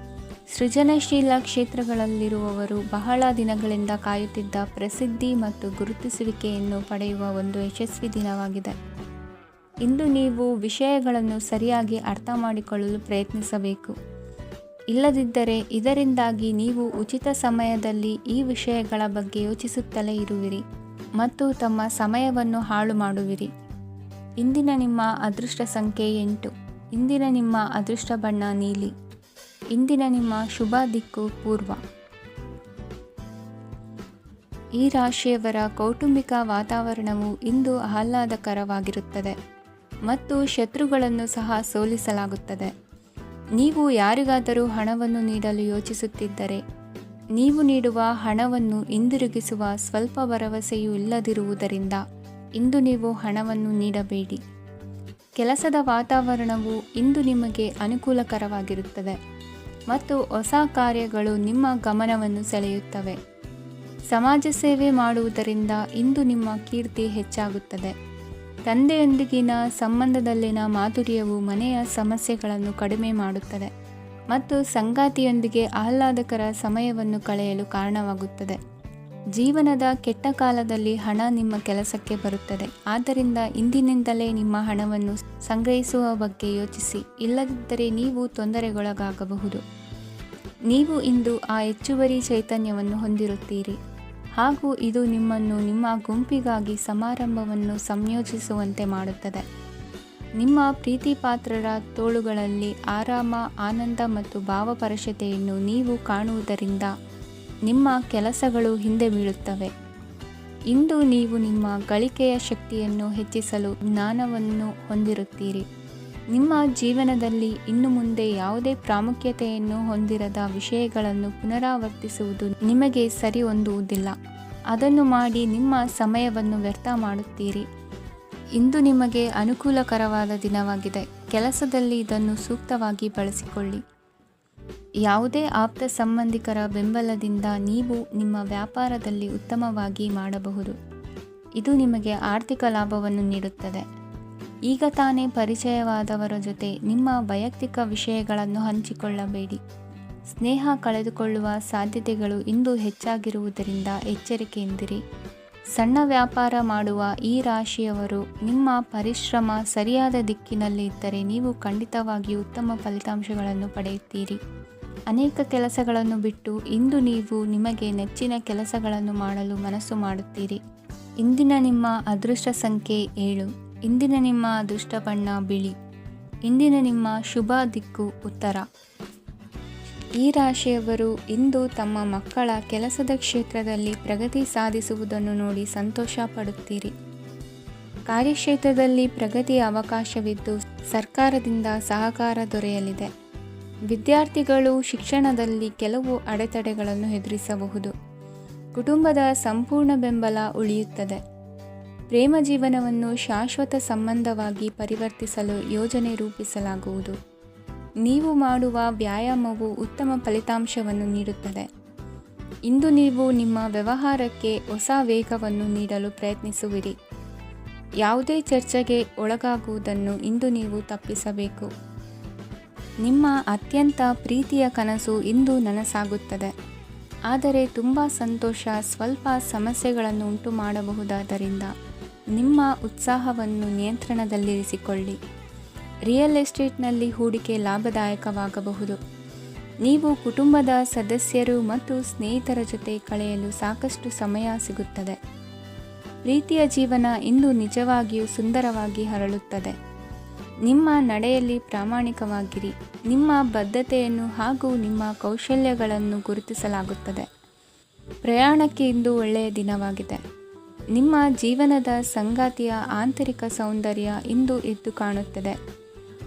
ಸೃಜನಶೀಲ ಕ್ಷೇತ್ರಗಳಲ್ಲಿರುವವರು ಬಹಳ ದಿನಗಳಿಂದ ಕಾಯುತ್ತಿದ್ದ ಪ್ರಸಿದ್ಧಿ ಮತ್ತು ಗುರುತಿಸುವಿಕೆಯನ್ನು ಪಡೆಯುವ ಒಂದು ಯಶಸ್ವಿ ದಿನವಾಗಿದೆ. ಇಂದು ನೀವು ವಿಷಯಗಳನ್ನು ಸರಿಯಾಗಿ ಅರ್ಥ ಮಾಡಿಕೊಳ್ಳಲು ಪ್ರಯತ್ನಿಸಬೇಕು. ಇಲ್ಲದಿದ್ದರೆ ಇದರಿಂದಾಗಿ ನೀವು ಉಚಿತ ಸಮಯದಲ್ಲಿ ಈ ವಿಷಯಗಳ ಬಗ್ಗೆ ಯೋಚಿಸುತ್ತಲೇ ಇರುವಿರಿ ಮತ್ತು ತಮ್ಮ ಸಮಯವನ್ನು ಹಾಳು ಮಾಡುವಿರಿ. ಇಂದಿನ ನಿಮ್ಮ ಅದೃಷ್ಟ ಸಂಖ್ಯೆ 8. ಇಂದಿನ ನಿಮ್ಮ ಅದೃಷ್ಟ ಬಣ್ಣ ನೀಲಿ. ಇಂದಿನ ನಿಮ್ಮ ಶುಭ ದಿಕ್ಕು ಪೂರ್ವ. ಈ ರಾಶಿಯವರ ಕೌಟುಂಬಿಕ ವಾತಾವರಣವು ಇಂದು ಆಹ್ಲಾದಕರವಾಗಿರುತ್ತದೆ ಮತ್ತು ಶತ್ರುಗಳನ್ನು ಸಹ ಸೋಲಿಸಲಾಗುತ್ತದೆ. ನೀವು ಯಾರಿಗಾದರೂ ಹಣವನ್ನು ನೀಡಲು ಯೋಚಿಸುತ್ತಿದ್ದರೆ ನೀವು ನೀಡುವ ಹಣವನ್ನು ಹಿಂದಿರುಗಿಸುವ ಸ್ವಲ್ಪ ಭರವಸೆಯೂ ಇಲ್ಲದಿರುವುದರಿಂದ ಇಂದು ನೀವು ಹಣವನ್ನು ನೀಡಬೇಡಿ. ಕೆಲಸದ ವಾತಾವರಣವು ಇಂದು ನಿಮಗೆ ಅನುಕೂಲಕರವಾಗಿರುತ್ತದೆ ಮತ್ತು ಹೊಸ ಕಾರ್ಯಗಳು ನಿಮ್ಮ ಗಮನವನ್ನು ಸೆಳೆಯುತ್ತವೆ. ಸಮಾಜ ಸೇವೆ ಮಾಡುವುದರಿಂದ ಇಂದು ನಿಮ್ಮ ಕೀರ್ತಿ ಹೆಚ್ಚಾಗುತ್ತದೆ. ತಂದೆಯೊಂದಿಗಿನ ಸಂಬಂಧದಲ್ಲಿನ ಮಾಧುರ್ಯವು ಮನೆಯ ಸಮಸ್ಯೆಗಳನ್ನು ಕಡಿಮೆ ಮಾಡುತ್ತದೆ ಮತ್ತು ಸಂಗಾತಿಯೊಂದಿಗೆ ಆಹ್ಲಾದಕರ ಸಮಯವನ್ನು ಕಳೆಯಲು ಕಾರಣವಾಗುತ್ತದೆ. ಜೀವನದ ಕೆಟ್ಟ ಕಾಲದಲ್ಲಿ ಹಣ ನಿಮ್ಮ ಕೆಲಸಕ್ಕೆ ಬರುತ್ತದೆ. ಆದ್ದರಿಂದ ಇಂದಿನಿಂದಲೇ ನಿಮ್ಮ ಹಣವನ್ನು ಸಂಗ್ರಹಿಸುವ ಬಗ್ಗೆ ಯೋಚಿಸಿ. ಇಲ್ಲದಿದ್ದರೆ ನೀವು ತೊಂದರೆಗೊಳಗಾಗಬಹುದು. ನೀವು ಇಂದು ಆ ಹೆಚ್ಚುವರಿ ಚೈತನ್ಯವನ್ನು ಹೊಂದಿರುತ್ತೀರಿ ಹಾಗೂ ಇದು ನಿಮ್ಮನ್ನು ನಿಮ್ಮ ಗುಂಪಿಗಾಗಿ ಸಮಾರಂಭವನ್ನು ಸಂಯೋಜಿಸುವಂತೆ ಮಾಡುತ್ತದೆ. ನಿಮ್ಮ ಪ್ರೀತಿಪಾತ್ರರ ತೋಳುಗಳಲ್ಲಿ ಆರಾಮ, ಆನಂದ ಮತ್ತು ಭಾವಪರಶತೆಯನ್ನು ನೀವು ಕಾಣುವುದರಿಂದ ನಿಮ್ಮ ಕೆಲಸಗಳು ಹಿಂದೆ ಬೀಳುತ್ತವೆ. ಇಂದು ನೀವು ನಿಮ್ಮ ಗಳಿಕೆಯ ಶಕ್ತಿಯನ್ನು ಹೆಚ್ಚಿಸಲು ಜ್ಞಾನವನ್ನು ಹೊಂದಿರುತ್ತೀರಿ. ನಿಮ್ಮ ಜೀವನದಲ್ಲಿ ಇನ್ನು ಮುಂದೆ ಯಾವುದೇ ಪ್ರಾಮುಖ್ಯತೆಯನ್ನು ಹೊಂದಿರದ ವಿಷಯಗಳನ್ನು ಪುನರಾವರ್ತಿಸುವುದು ನಿಮಗೆ ಸರಿ ಹೊಂದುವುದಿಲ್ಲ. ಅದನ್ನು ಮಾಡಿ ನಿಮ್ಮ ಸಮಯವನ್ನು ವ್ಯರ್ಥ ಮಾಡುತ್ತೀರಿ. ಇಂದು ನಿಮಗೆ ಅನುಕೂಲಕರವಾದ ದಿನವಾಗಿದೆ. ಕೆಲಸದಲ್ಲಿ ಇದನ್ನು ಸೂಕ್ತವಾಗಿ ಬಳಸಿಕೊಳ್ಳಿ. ಯಾವುದೇ ಆಪ್ತ ಸಂಬಂಧಿಕರ ಬೆಂಬಲದಿಂದ ನೀವು ನಿಮ್ಮ ವ್ಯಾಪಾರದಲ್ಲಿ ಉತ್ತಮವಾಗಿ ಮಾಡಬಹುದು. ಇದು ನಿಮಗೆ ಆರ್ಥಿಕ ಲಾಭವನ್ನು ನೀಡುತ್ತದೆ. ಈಗ ತಾನೇ ಪರಿಚಯವಾದವರ ಜೊತೆ ನಿಮ್ಮ ವೈಯಕ್ತಿಕ ವಿಷಯಗಳನ್ನು ಹಂಚಿಕೊಳ್ಳಬೇಡಿ. ಸ್ನೇಹ ಕಳೆದುಕೊಳ್ಳುವ ಸಾಧ್ಯತೆಗಳು ಇಂದು ಹೆಚ್ಚಾಗಿರುವುದರಿಂದ ಎಚ್ಚರಿಕೆಯಿಂದಿರಿ. ಸಣ್ಣ ವ್ಯಾಪಾರ ಮಾಡುವ ಈ ರಾಶಿಯವರು ನಿಮ್ಮ ಪರಿಶ್ರಮ ಸರಿಯಾದ ದಿಕ್ಕಿನಲ್ಲಿ ಇದ್ದರೆ ನೀವು ಖಂಡಿತವಾಗಿಯೂ ಉತ್ತಮ ಫಲಿತಾಂಶಗಳನ್ನು ಪಡೆಯುತ್ತೀರಿ. ಅನೇಕ ಕೆಲಸಗಳನ್ನು ಬಿಟ್ಟು ಇಂದು ನೀವು ನಿಮಗೆ ನೆಚ್ಚಿನ ಕೆಲಸಗಳನ್ನು ಮಾಡಲು ಮನಸ್ಸು ಮಾಡುತ್ತೀರಿ. ಇಂದಿನ ನಿಮ್ಮ ಅದೃಷ್ಟ ಸಂಖ್ಯೆ 7. ಇಂದಿನ ನಿಮ್ಮ ಅದೃಷ್ಟ ಬಣ್ಣ ಬಿಳಿ. ಇಂದಿನ ನಿಮ್ಮ ಶುಭ ದಿಕ್ಕು ಉತ್ತರ. ಈ ರಾಶಿಯವರು ಇಂದು ತಮ್ಮ ಮಕ್ಕಳ ಕೆಲಸದ ಕ್ಷೇತ್ರದಲ್ಲಿ ಪ್ರಗತಿ ಸಾಧಿಸುವುದನ್ನು ನೋಡಿ ಸಂತೋಷ ಪಡುತ್ತೀರಿ. ಕಾರ್ಯಕ್ಷೇತ್ರದಲ್ಲಿ ಪ್ರಗತಿಯ ಅವಕಾಶವಿದ್ದು ಸರ್ಕಾರದಿಂದ ಸಹಕಾರ ದೊರೆಯಲಿದೆ. ವಿದ್ಯಾರ್ಥಿಗಳು ಶಿಕ್ಷಣದಲ್ಲಿ ಕೆಲವು ಅಡೆತಡೆಗಳನ್ನು ಎದುರಿಸಬಹುದು. ಕುಟುಂಬದ ಸಂಪೂರ್ಣ ಬೆಂಬಲ ಉಳಿಯುತ್ತದೆ. ಪ್ರೇಮ ಜೀವನವನ್ನು ಶಾಶ್ವತ ಸಂಬಂಧವಾಗಿ ಪರಿವರ್ತಿಸಲು ಯೋಜನೆ ರೂಪಿಸಲಾಗುವುದು. ನೀವು ಮಾಡುವ ವ್ಯಾಯಾಮವು ಉತ್ತಮ ಫಲಿತಾಂಶವನ್ನು ನೀಡುತ್ತದೆ. ಇಂದು ನೀವು ನಿಮ್ಮ ವ್ಯವಹಾರಕ್ಕೆ ಹೊಸ ವೇಗವನ್ನು ನೀಡಲು ಪ್ರಯತ್ನಿಸುವಿರಿ. ಯಾವುದೇ ಚರ್ಚೆಗೆ ಒಳಗಾಗುವುದನ್ನು ಇಂದು ನೀವು ತಪ್ಪಿಸಬೇಕು. ನಿಮ್ಮ ಅತ್ಯಂತ ಪ್ರೀತಿಯ ಕನಸು ಇಂದು ನನಸಾಗುತ್ತದೆ. ಆದರೆ ತುಂಬ ಸಂತೋಷ ಸ್ವಲ್ಪ ಸಮಸ್ಯೆಗಳನ್ನು ಉಂಟು ಮಾಡಬಹುದಾದ್ದರಿಂದ ನಿಮ್ಮ ಉತ್ಸಾಹವನ್ನು ನಿಯಂತ್ರಣದಲ್ಲಿರಿಸಿಕೊಳ್ಳಿ. ರಿಯಲ್ ಎಸ್ಟೇಟ್ನಲ್ಲಿ ಹೂಡಿಕೆ ಲಾಭದಾಯಕವಾಗಬಹುದು. ನೀವು ಕುಟುಂಬದ ಸದಸ್ಯರು ಮತ್ತು ಸ್ನೇಹಿತರ ಜೊತೆ ಕಳೆಯಲು ಸಾಕಷ್ಟು ಸಮಯ ಸಿಗುತ್ತದೆ. ಪ್ರೀತಿಯ ಜೀವನ ಇಂದು ನಿಜವಾಗಿಯೂ ಸುಂದರವಾಗಿ ಹರಳುತ್ತದೆ. ನಿಮ್ಮ ನಡೆಯಲ್ಲಿ ಪ್ರಾಮಾಣಿಕವಾಗಿರಿ. ನಿಮ್ಮ ಬದ್ಧತೆಯನ್ನು ಹಾಗೂ ನಿಮ್ಮ ಕೌಶಲ್ಯಗಳನ್ನು ಗುರುತಿಸಲಾಗುತ್ತದೆ. ಪ್ರಯಾಣಕ್ಕೆ ಇಂದು ಒಳ್ಳೆಯ ದಿನವಾಗಿದೆ. ನಿಮ್ಮ ಜೀವನದ ಸಂಗಾತಿಯ ಆಂತರಿಕ ಸೌಂದರ್ಯ ಇಂದು ಎದ್ದು ಕಾಣುತ್ತದೆ.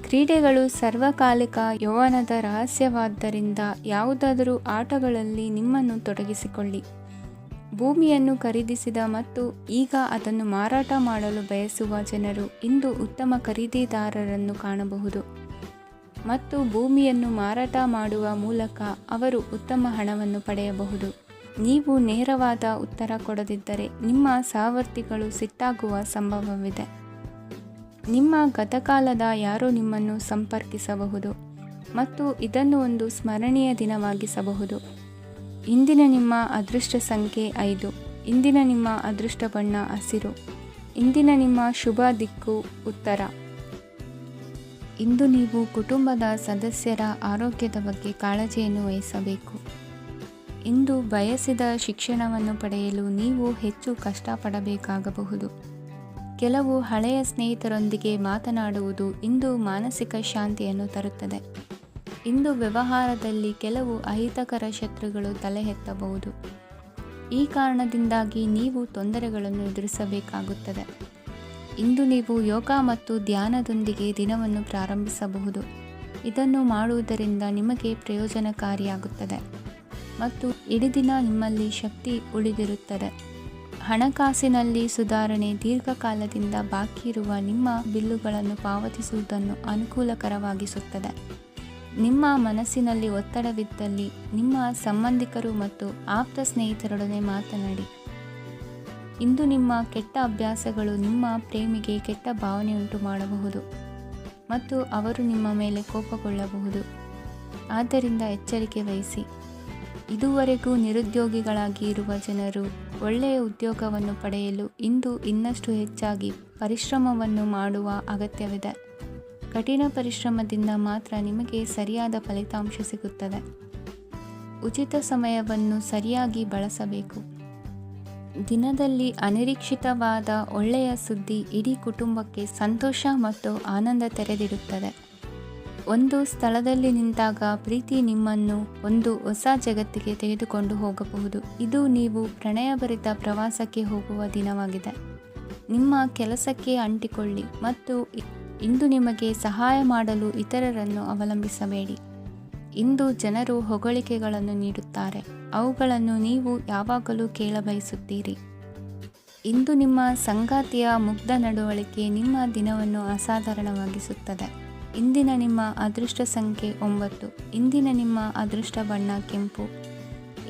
ಕ್ರೀಡೆಗಳು ಸರ್ವಕಾಲಿಕ ಯೌವನದ ರಹಸ್ಯವಾದ್ದರಿಂದ ಯಾವುದಾದರೂ ಆಟಗಳಲ್ಲಿ ನಿಮ್ಮನ್ನು ತೊಡಗಿಸಿಕೊಳ್ಳಿ. ಭೂಮಿಯನ್ನು ಖರೀದಿಸಿದ ಮತ್ತು ಈಗ ಅದನ್ನು ಮಾರಾಟ ಮಾಡಲು ಬಯಸುವ ಜನರು ಇಂದು ಉತ್ತಮ ಖರೀದಿದಾರರನ್ನು ಕಾಣಬಹುದು ಮತ್ತು ಭೂಮಿಯನ್ನು ಮಾರಾಟ ಮಾಡುವ ಮೂಲಕ ಅವರು ಉತ್ತಮ ಹಣವನ್ನು ಪಡೆಯಬಹುದು. ನೀವು ನೇರವಾದ ಉತ್ತರ ಕೊಡದಿದ್ದರೆ ನಿಮ್ಮ ಸಹವರ್ತಿಗಳು ಸಿಟ್ಟಾಗುವ ಸಂಭವವಿದೆ. ನಿಮ್ಮ ಗತಕಾಲದ ಯಾರೋ ನಿಮ್ಮನ್ನು ಸಂಪರ್ಕಿಸಬಹುದು ಮತ್ತು ಇದನ್ನು ಒಂದು ಸ್ಮರಣೀಯ ದಿನವಾಗಿಸಬಹುದು. ಇಂದಿನ ನಿಮ್ಮ ಅದೃಷ್ಟ ಸಂಖ್ಯೆ 5. ಇಂದಿನ ನಿಮ್ಮ ಅದೃಷ್ಟ ಬಣ್ಣ ಹಸಿರು. ಇಂದಿನ ನಿಮ್ಮ ಶುಭ ದಿಕ್ಕು ಉತ್ತರ. ಇಂದು ನೀವು ಕುಟುಂಬದ ಸದಸ್ಯರ ಆರೋಗ್ಯದ ಬಗ್ಗೆ ಕಾಳಜಿಯನ್ನು ವಹಿಸಬೇಕು. ಇಂದು ಬಯಸಿದ ಶಿಕ್ಷಣವನ್ನು ಪಡೆಯಲು ನೀವು ಹೆಚ್ಚು ಕಷ್ಟಪಡಬೇಕಾಗಬಹುದು. ಕೆಲವು ಹಳೆಯ ಸ್ನೇಹಿತರೊಂದಿಗೆ ಮಾತನಾಡುವುದು ಇಂದು ಮಾನಸಿಕ ಶಾಂತಿಯನ್ನು ತರುತ್ತದೆ. ಇಂದು ವ್ಯವಹಾರದಲ್ಲಿ ಕೆಲವು ಅಹಿತಕರ ಶತ್ರುಗಳು ತಲೆ ಎತ್ತಬಹುದು. ಈ ಕಾರಣದಿಂದಾಗಿ ನೀವು ತೊಂದರೆಗಳನ್ನು ಎದುರಿಸಬೇಕಾಗುತ್ತದೆ. ಇಂದು ನೀವು ಯೋಗ ಮತ್ತು ಧ್ಯಾನದೊಂದಿಗೆ ದಿನವನ್ನು ಪ್ರಾರಂಭಿಸಬಹುದು. ಇದನ್ನು ಮಾಡುವುದರಿಂದ ನಿಮಗೆ ಪ್ರಯೋಜನಕಾರಿಯಾಗುತ್ತದೆ ಮತ್ತು ಇಡೀ ದಿನ ನಿಮ್ಮಲ್ಲಿ ಶಕ್ತಿ ಉಳಿದಿರುತ್ತದೆ. ಹಣಕಾಸಿನಲ್ಲಿ ಸುಧಾರಣೆ. ದೀರ್ಘಕಾಲದಿಂದ ಬಾಕಿ ಇರುವ ನಿಮ್ಮ ಬಿಲ್ಲುಗಳನ್ನು ಪಾವತಿಸುವುದನ್ನು ಅನುಕೂಲಕರವಾಗಿಸುತ್ತದೆ. ನಿಮ್ಮ ಮನಸ್ಸಿನಲ್ಲಿ ಒತ್ತಡವಿದ್ದಲ್ಲಿ ನಿಮ್ಮ ಸಂಬಂಧಿಕರು ಮತ್ತು ಆಪ್ತ ಸ್ನೇಹಿತರೊಡನೆ ಮಾತನಾಡಿ. ಇಂದು ನಿಮ್ಮ ಕೆಟ್ಟ ಅಭ್ಯಾಸಗಳು ನಿಮ್ಮ ಪ್ರೇಮಿಗೆ ಕೆಟ್ಟ ಭಾವನೆಯುಂಟು ಮಾಡಬಹುದು ಮತ್ತು ಅವರು ನಿಮ್ಮ ಮೇಲೆ ಕೋಪಗೊಳ್ಳಬಹುದು. ಆದ್ದರಿಂದ ಎಚ್ಚರಿಕೆ ವಹಿಸಿ. ಇದುವರೆಗೂ ನಿರುದ್ಯೋಗಿಗಳಾಗಿ ಇರುವ ಜನರು ಒಳ್ಳೆಯ ಉದ್ಯೋಗವನ್ನು ಪಡೆಯಲು ಇಂದು ಇನ್ನಷ್ಟು ಹೆಚ್ಚಾಗಿ ಪರಿಶ್ರಮವನ್ನು ಮಾಡುವ ಅಗತ್ಯವಿದೆ. ಕಠಿಣ ಪರಿಶ್ರಮದಿಂದ ಮಾತ್ರ ನಿಮಗೆ ಸರಿಯಾದ ಫಲಿತಾಂಶ ಸಿಗುತ್ತದೆ. ಉಚಿತ ಸಮಯವನ್ನು ಸರಿಯಾಗಿ ಬಳಸಬೇಕು. ದಿನದಲ್ಲಿ ಅನಿರೀಕ್ಷಿತವಾದ ಒಳ್ಳೆಯ ಸುದ್ದಿ ಇಡೀ ಕುಟುಂಬಕ್ಕೆ ಸಂತೋಷ ಮತ್ತು ಆನಂದ ತೆರೆದಿಡುತ್ತದೆ. ಒಂದು ಸ್ಥಳದಲ್ಲಿ ನಿಂತಾಗ ಪ್ರೀತಿ ನಿಮ್ಮನ್ನು ಒಂದು ಹೊಸ ಜಗತ್ತಿಗೆ ತೆಗೆದುಕೊಂಡು ಹೋಗಬಹುದು. ಇದು ನೀವು ಪ್ರಣಯಭರಿತ ಪ್ರವಾಸಕ್ಕೆ ಹೋಗುವ ದಿನವಾಗಿದೆ. ನಿಮ್ಮ ಕೆಲಸಕ್ಕೆ ಅಂಟಿಕೊಳ್ಳಿ ಮತ್ತು ಇಂದು ನಿಮಗೆ ಸಹಾಯ ಮಾಡಲು ಇತರರನ್ನು ಅವಲಂಬಿಸಬೇಡಿ. ಇಂದು ಜನರು ಹೊಗಳಿಕೆಗಳನ್ನು ನೀಡುತ್ತಾರೆ, ಅವುಗಳನ್ನು ನೀವು ಯಾವಾಗಲೂ ಕೇಳಬಯಸುತ್ತೀರಿ. ಇಂದು ನಿಮ್ಮ ಸಂಗಾತಿಯ ಮುಗ್ಧ ನಡವಳಿಕೆ ನಿಮ್ಮ ದಿನವನ್ನು ಅಸಾಧಾರಣವಾಗಿಸುತ್ತದೆ. ಇಂದಿನ ನಿಮ್ಮ ಅದೃಷ್ಟ ಸಂಖ್ಯೆ 9. ಇಂದಿನ ನಿಮ್ಮ ಅದೃಷ್ಟ ಬಣ್ಣ ಕೆಂಪು.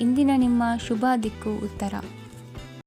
ಇಂದಿನ ನಿಮ್ಮ ಶುಭ ದಿಕ್ಕು ಉತ್ತರ.